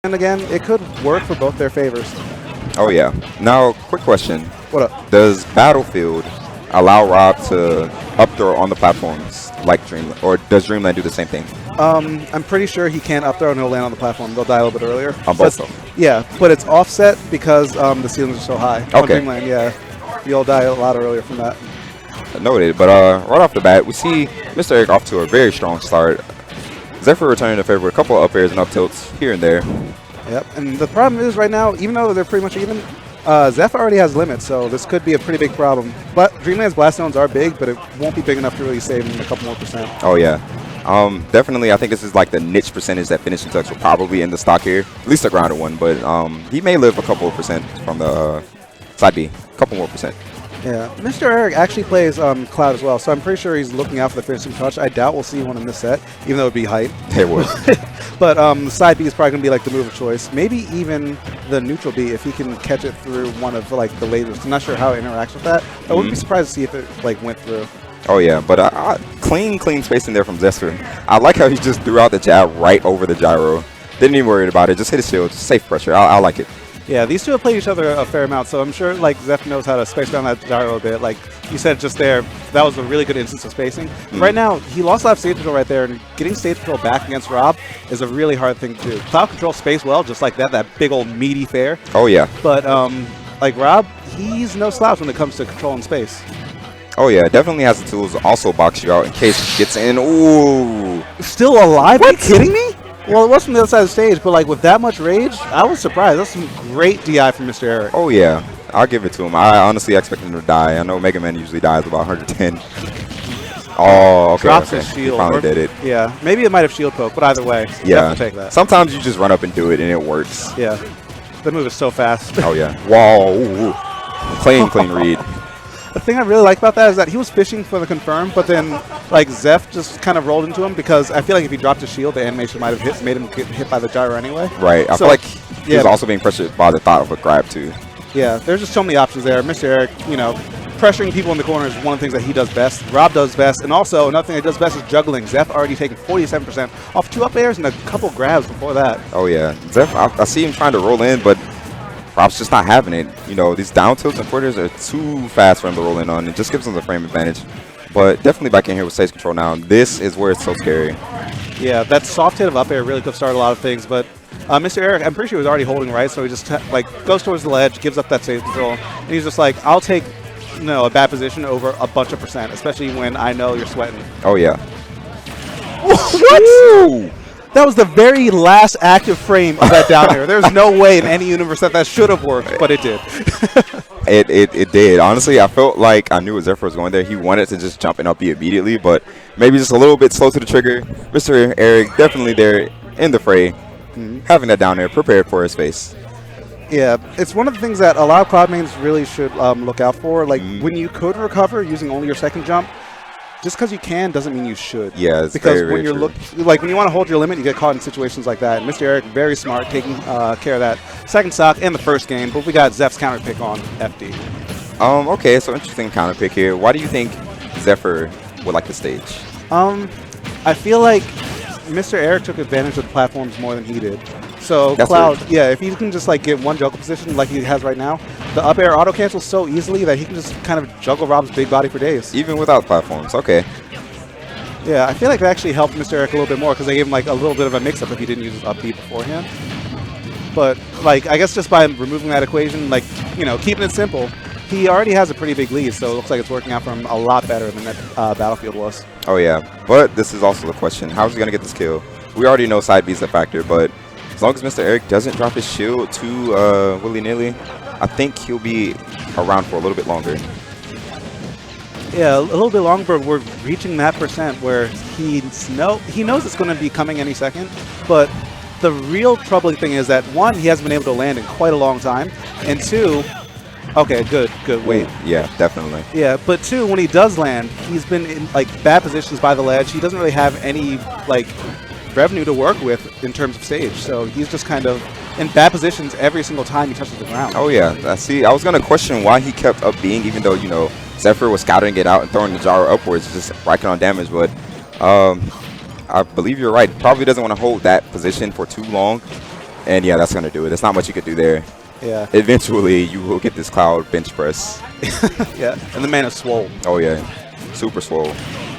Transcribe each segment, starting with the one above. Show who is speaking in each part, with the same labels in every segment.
Speaker 1: And again, it could work for both their favors.
Speaker 2: Oh, yeah. Now, quick question.
Speaker 1: What up?
Speaker 2: Does Battlefield allow R.O.B to up throw on the platforms like Dreamland, or does Dreamland do the same thing?
Speaker 1: I'm pretty sure he can't up throw and he'll land on the platform. They'll die a little bit earlier.
Speaker 2: On both of them?
Speaker 1: Yeah, but it's offset because the ceilings are so high.
Speaker 2: Okay.
Speaker 1: On Dreamland, yeah. You'll die a lot earlier from that.
Speaker 2: Noted, but right off the bat, we see Mr. Eric off to a very strong start. Zephyr returning to favor with a couple of up airs and up tilts here and there.
Speaker 1: Yep, and the problem is right now, even though they're pretty much even, Zephyr already has limits, so this could be a pretty big problem. But Dreamland's blast zones are big, but it won't be big enough to really save him a couple more percent.
Speaker 2: Oh, yeah. Definitely, I think this is like the niche percentage that finishing touch will probably in the stock here. At least a grounded one, but he may live a couple of percent from the side B. A couple more percent.
Speaker 1: Yeah, Mr. Eric actually plays Cloud as well, so I'm pretty sure he's looking out for the finishing touch. I doubt we'll see one in this set, even though it would be height.
Speaker 2: It would.
Speaker 1: But the side B is probably going to be like the move of choice. Maybe even the neutral B if he can catch it through one of like the lasers. I'm not sure how it interacts with that. I wouldn't be surprised to see if it like went through.
Speaker 2: Oh, yeah, but clean spacing there from Zephyr. I like how he just threw out the jab right over the gyro. Didn't even worry about it. Just hit his shield. Safe pressure. I like it.
Speaker 1: Yeah, these two have played each other a fair amount, so I'm sure like Zephyr knows how to space around that gyro a bit. Like you said just there, that was a really good instance of spacing. Right now, he lost a lot of stage control right there, and getting stage control back against R.O.B is a really hard thing to do. Cloud control space well, just like that big old meaty fair.
Speaker 2: Oh, yeah.
Speaker 1: But like R.O.B, he's no slouch when it comes to controlling space.
Speaker 2: Oh, yeah, definitely has the tools to also box you out in case he gets in. Ooh.
Speaker 1: Still alive? What? Are you kidding me? Well, it was from the other side of the stage, but like with that much rage, I was surprised. That's some great DI from Mr. Eric.
Speaker 2: Oh, yeah. I'll give it to him. I honestly expected him to die. I know Mega Man usually dies about 110. Oh, okay.
Speaker 1: Drops his shield.
Speaker 2: He finally did it.
Speaker 1: Yeah. Maybe it might have shield poke, but either way,
Speaker 2: yeah.
Speaker 1: take that.
Speaker 2: Sometimes you just run up and do it, and it works.
Speaker 1: Yeah. The move is so fast.
Speaker 2: Oh, yeah. Whoa. Ooh. Clean read.
Speaker 1: The thing I really like about that is that he was fishing for the confirm, but then like Zeph just kind of rolled into him because I feel like if he dropped his shield, the animation might have made him get hit by the gyro anyway.
Speaker 2: Right. I feel like he was also being pressured by the thought of a grab too. Yeah.
Speaker 1: There's just so many options there. Mr. Eric, you know, pressuring people in the corner is one of the things that he does best. R.O.B does best, and also another thing he does best is juggling. Zeph already taken 47% off 2 up airs and a couple grabs before that.
Speaker 2: Oh yeah, Zeph. I see him trying to roll in, but R.O.B's just not having it. You know, these down tilts and quarters are too fast for him to roll in on. It just gives him the frame advantage. But definitely back in here with stage control now. This is where it's so scary.
Speaker 1: Yeah, that soft hit of up air really could start a lot of things. But Mr. Eric, I'm pretty sure he was already holding right, so he just like goes towards the ledge, gives up that stage control, and he's just like, I'll take a bad position over a bunch of percent, especially when I know you're sweating.
Speaker 2: Oh yeah.
Speaker 1: What? Ooh. That was the very last active frame of that down air. There's no way in any universe that should have worked, but it did.
Speaker 2: It did. Honestly, I felt like I knew what Zephyr was going there. He wanted to just jump and up B immediately, but maybe just a little bit slow to the trigger. Mr. Eric definitely there in the fray, having that down air prepared for his face.
Speaker 1: Yeah, it's one of the things that a lot of Cloud mains really should look out for. Like when you could recover using only your second jump, just because you can doesn't mean you should.
Speaker 2: Yeah, it's
Speaker 1: because
Speaker 2: very,
Speaker 1: when you're when you want to hold your limit, you get caught in situations like that. And Mr. Eric, very smart, taking care of that second stock and the first game. But we got Zeph's counter pick on FD.
Speaker 2: Okay, so interesting counter pick here. Why do you think Zephyr would like the stage?
Speaker 1: I feel like Mr. Eric took advantage of the platforms more than he did. So
Speaker 2: That's
Speaker 1: Cloud,
Speaker 2: weird.
Speaker 1: yeah, if he can just like get one juggle position like he has right now, the up air auto cancels so easily that he can just kind of juggle R.O.B's big body for days.
Speaker 2: Even without platforms, okay.
Speaker 1: Yeah, I feel like that actually helped Mr. Eric a little bit more because they gave him like a little bit of a mix-up if he didn't use his up B beforehand. But like, I guess just by removing that equation, like, you know, keeping it simple, he already has a pretty big lead, so it looks like it's working out for him a lot better than that Battlefield was.
Speaker 2: Oh yeah, but this is also the question. How's he going to get this kill? We already know side B is a factor, but as long as Mr. Eric doesn't drop his shield too willy-nilly, I think he'll be around for a little bit longer.
Speaker 1: Yeah, a little bit longer, but we're reaching that percent where he knows it's going to be coming any second, but the real troubling thing is that, one, he hasn't been able to land in quite a long time, and two, okay, good, wait.
Speaker 2: Yeah, definitely.
Speaker 1: Yeah, but two, when he does land, he's been in like bad positions by the ledge. He doesn't really have any like revenue to work with in terms of stage, so he's just kind of in bad positions every single time he touches the ground.
Speaker 2: Oh yeah, see, I was going to question why he kept up being, even though, you know, Zephyr was scouting it out and throwing the gyro upwards, just racking on damage, but I believe you're right. Probably doesn't want to hold that position for too long. And yeah, that's going to do it. There's not much you could do there.
Speaker 1: Yeah.
Speaker 2: Eventually, you will get this Cloud bench press.
Speaker 1: Yeah, and the man is swole.
Speaker 2: Oh, yeah. Super swole.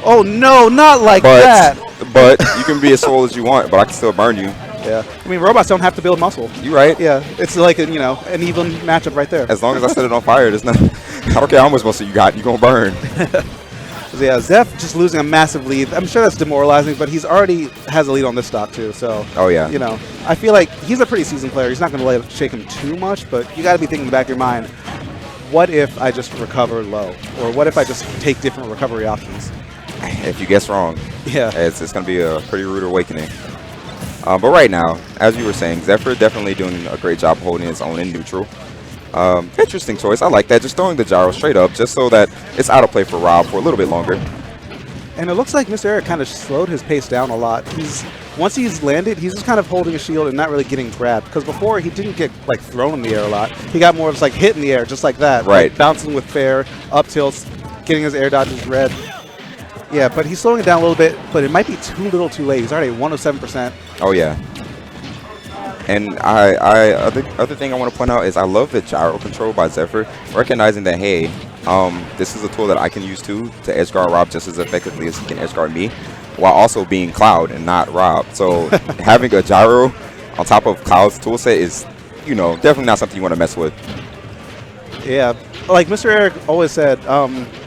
Speaker 1: Oh, no, not like that.
Speaker 2: But you can be as swole as you want, but I can still burn you.
Speaker 1: Yeah. I mean, robots don't have to build muscle.
Speaker 2: You right.
Speaker 1: Yeah. It's like, an even matchup right there.
Speaker 2: As long as I set it on fire, there's nothing. I don't care how much muscle you got, you're going to burn.
Speaker 1: So yeah, Zeph just losing a massive lead. I'm sure that's demoralizing, but he's already has a lead on this stock too. So
Speaker 2: oh yeah,
Speaker 1: I feel like he's a pretty seasoned player. He's not going to let it shake him too much, but you got to be thinking in the back of your mind, what if I just recover low, or what if I just take different recovery options?
Speaker 2: If you guess wrong,
Speaker 1: yeah,
Speaker 2: it's going to be a pretty rude awakening. But right now, as you were saying, Zephyr definitely doing a great job holding his own in neutral. Interesting choice. I like that. Just throwing the gyro straight up just so that it's out of play for Rob for a little bit longer.
Speaker 1: And it looks like Mr. Eric kind of slowed his pace down a lot. Once he's landed, he's just kind of holding a shield and not really getting grabbed. Because before, he didn't get like thrown in the air a lot. He got more of just like hit in the air, just like that.
Speaker 2: Right.
Speaker 1: Like, bouncing with fair, up tilts, getting his air dodges red. Yeah, but he's slowing it down a little bit, but it might be too little too late. He's already at 107%.
Speaker 2: Oh, yeah. And other thing I want to point out is I love the gyro control by Zephyr, recognizing that, hey, this is a tool that I can use too to edge guard Rob just as effectively as he can edge guard me, while also being Cloud and not Rob. So having a gyro on top of Cloud's toolset is, definitely not something you want to mess with.
Speaker 1: Yeah, like Mr. Eric always said,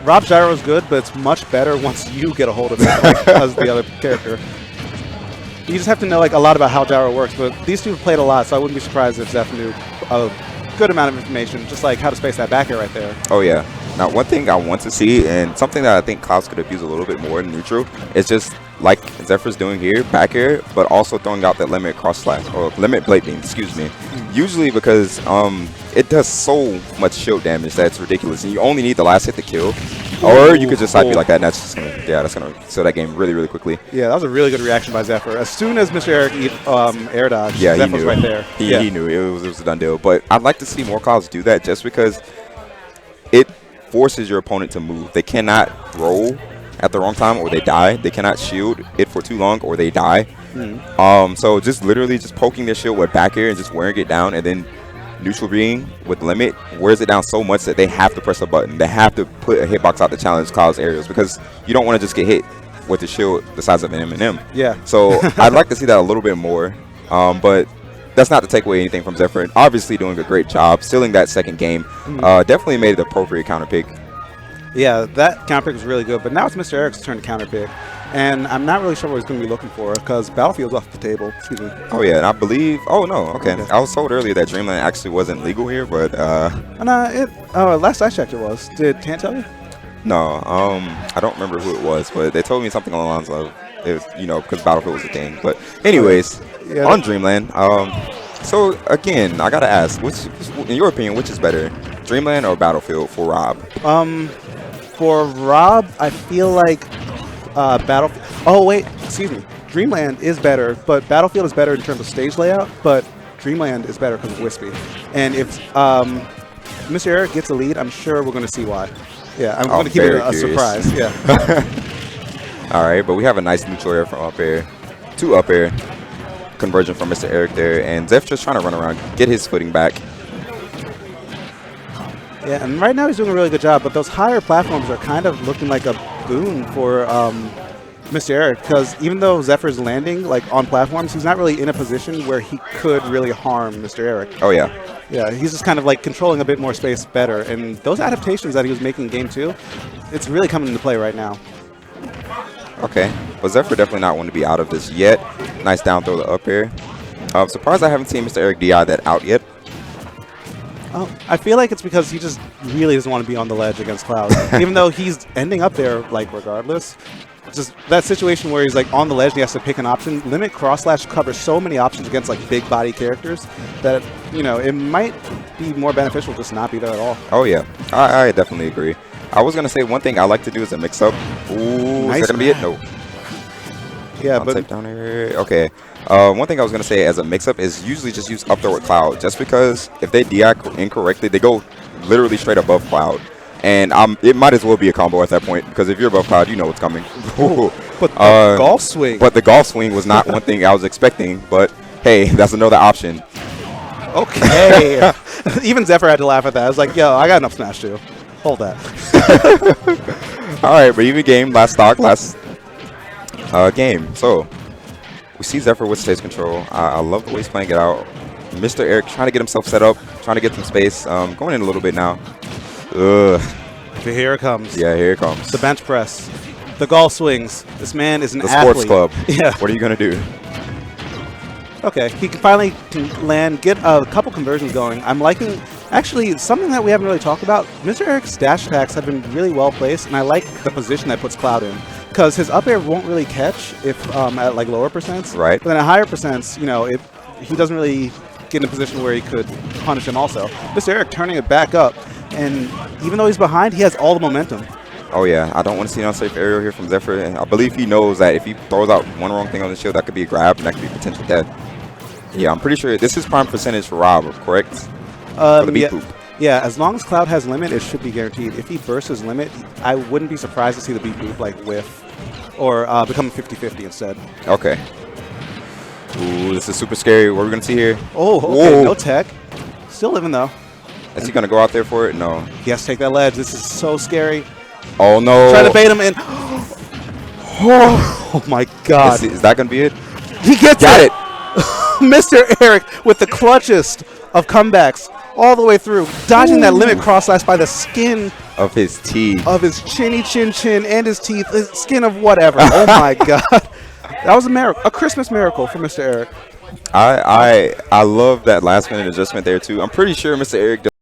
Speaker 1: Rob's gyro is good, but it's much better once you get a hold of it as the other character. You just have to know like a lot about how gyro works, but these two played a lot, so I wouldn't be surprised if Zeph knew a good amount of information, just like how to space that back air right there.
Speaker 2: Oh yeah. Now one thing I want to see, and something that I think Clouds could abuse a little bit more in neutral, is just like Zephyr's doing here, back air, but also throwing out that limit cross slash, or limit blade beam, excuse me. Usually because it does so much shield damage that it's ridiculous, and you only need the last hit to kill. Or you could just side B like that, and that's just gonna, that's gonna seal that game really, really quickly. Yeah,
Speaker 1: that was a really good reaction by Zephyr. As soon as Mr. Eric air dodged, Zephyr was right there.
Speaker 2: He knew it was a done deal. But I'd like to see more Clouds do that, just because it forces your opponent to move. They cannot roll at the wrong time or they die. They cannot shield it for too long or they die. So just literally just poking their shield with back air and just wearing it down, and then neutral being with limit wears it down so much that they have to press a button. They have to put a hitbox out to challenge Cloud's aerials, because you don't want to just get hit with the shield the size of an M&M.
Speaker 1: Yeah.
Speaker 2: So I'd like to see that a little bit more, but that's not to take away anything from Zephyr. Obviously doing a great job, stealing that second game. Definitely made the appropriate counter pick.
Speaker 1: Yeah, that counter pick was really good, but now it's Mr. Eric's turn to counter pick. And I'm not really sure what he's going to be looking for, because Battlefield's off the table. Excuse me.
Speaker 2: Oh, yeah, and I believe... Oh, no, okay. I was told earlier that Dreamland actually wasn't legal here, but...
Speaker 1: last I checked it was. Did Tant tell you?
Speaker 2: No, I don't remember who it was, but they told me something along the lines of, it was, because Battlefield was a thing. But anyways, on Dreamland, so again, I got to ask, in your opinion, which is better, Dreamland or Battlefield for Rob?
Speaker 1: For Rob, I feel like Battlefield... Oh, wait, excuse me. Dreamland is better, but Battlefield is better in terms of stage layout, but Dreamland is better because of Wispy. And if Mr. Eric gets a lead, I'm sure we're going to see why. Yeah, I'm going to keep it a surprise. Yeah.
Speaker 2: All right, but we have a nice neutral air from up air to up air. Conversion from Mr. Eric there, and Zeph just trying to run around, get his footing back.
Speaker 1: Yeah, and right now he's doing a really good job, but those higher platforms are kind of looking like a boon for Mr. Eric, because even though Zephyr's landing like on platforms, he's not really in a position where he could really harm Mr. Eric.
Speaker 2: Oh, yeah.
Speaker 1: Yeah, he's just kind of like controlling a bit more space better, and those adaptations that he was making in Game 2, it's really coming into play right now.
Speaker 2: Okay, well, Zephyr definitely not want to be out of this yet. Nice down throw to up air. I'm surprised I haven't seen Mr. Eric DI that out yet.
Speaker 1: Oh, I feel like it's because he just really doesn't want to be on the ledge against Cloud. Even though he's ending up there, like, regardless. Just that situation where he's, like, on the ledge and he has to pick an option. Limit cross slash covers so many options against, like, big body characters that, it might be more beneficial just not be there at all.
Speaker 2: Oh, yeah. I definitely agree. I was going to say one thing I like to do is a mix-up. Ooh,
Speaker 1: nice.
Speaker 2: Is that going to be it? No.
Speaker 1: Yeah, but...
Speaker 2: down here. Okay. One thing I was going to say as a mix-up is usually just use up throw with Cloud, just because if they DI incorrectly, they go literally straight above Cloud. And it might as well be a combo at that point, because if you're above Cloud, you know what's coming.
Speaker 1: But the golf swing.
Speaker 2: But the golf swing was not one thing I was expecting, but Hey, that's another option.
Speaker 1: Okay. Even Zephyr had to laugh at that. I was like, yo, I got enough smash too. Hold that.
Speaker 2: All right, but even game, last stock, last game. So we see Zephyr with stage control. I love the way he's playing it out. Mr. Eric trying to get himself set up, trying to get some space. Going in a little bit now. Ugh.
Speaker 1: Here it comes.
Speaker 2: Yeah, here it comes.
Speaker 1: The bench press. The golf swings. This man is an
Speaker 2: the
Speaker 1: athlete.
Speaker 2: sports club.
Speaker 1: Yeah.
Speaker 2: What are you going to do?
Speaker 1: Okay, he can finally land, get a couple conversions going. I'm liking, actually, something that we haven't really talked about. Mr. Eric's dash attacks have been really well placed, and I like the position that puts Cloud in. Because his up air won't really catch if at like lower percents.
Speaker 2: Right.
Speaker 1: But then at higher percents, you know, he doesn't really get in a position where he could punish him also. Mr. Eric turning it back up, and even though he's behind, he has all the momentum.
Speaker 2: Oh, yeah. I don't want to see an unsafe aerial here from Zephyr. And I believe he knows that if he throws out one wrong thing on the shield, that could be a grab, and that could be potential death. Yeah, I'm pretty sure this is prime percentage for R.O.B, correct? For the beat poop.
Speaker 1: Yeah, as long as Cloud has limit, it should be guaranteed. If he bursts his limit, I wouldn't be surprised to see the beat poop like whiff or become 50-50 instead.
Speaker 2: Okay. Ooh, this is super scary. What are we going to see here?
Speaker 1: Oh, okay, no tech. Still living, though.
Speaker 2: Is he going to go out there for it? No.
Speaker 1: He has to take that ledge. This is so scary.
Speaker 2: Oh, no.
Speaker 1: Try to bait him in. Oh, my God.
Speaker 2: Is that going to be it?
Speaker 1: He gets it. Mr. Eric with the clutchest of comebacks all the way through, dodging that limit cross slash by the skin
Speaker 2: of his teeth.
Speaker 1: Of his chinny chin and his teeth, his skin of whatever. Oh, my God. That was a miracle, a Christmas miracle for Mr. Eric.
Speaker 2: I love that last minute adjustment there, too. I'm pretty sure Mr. Eric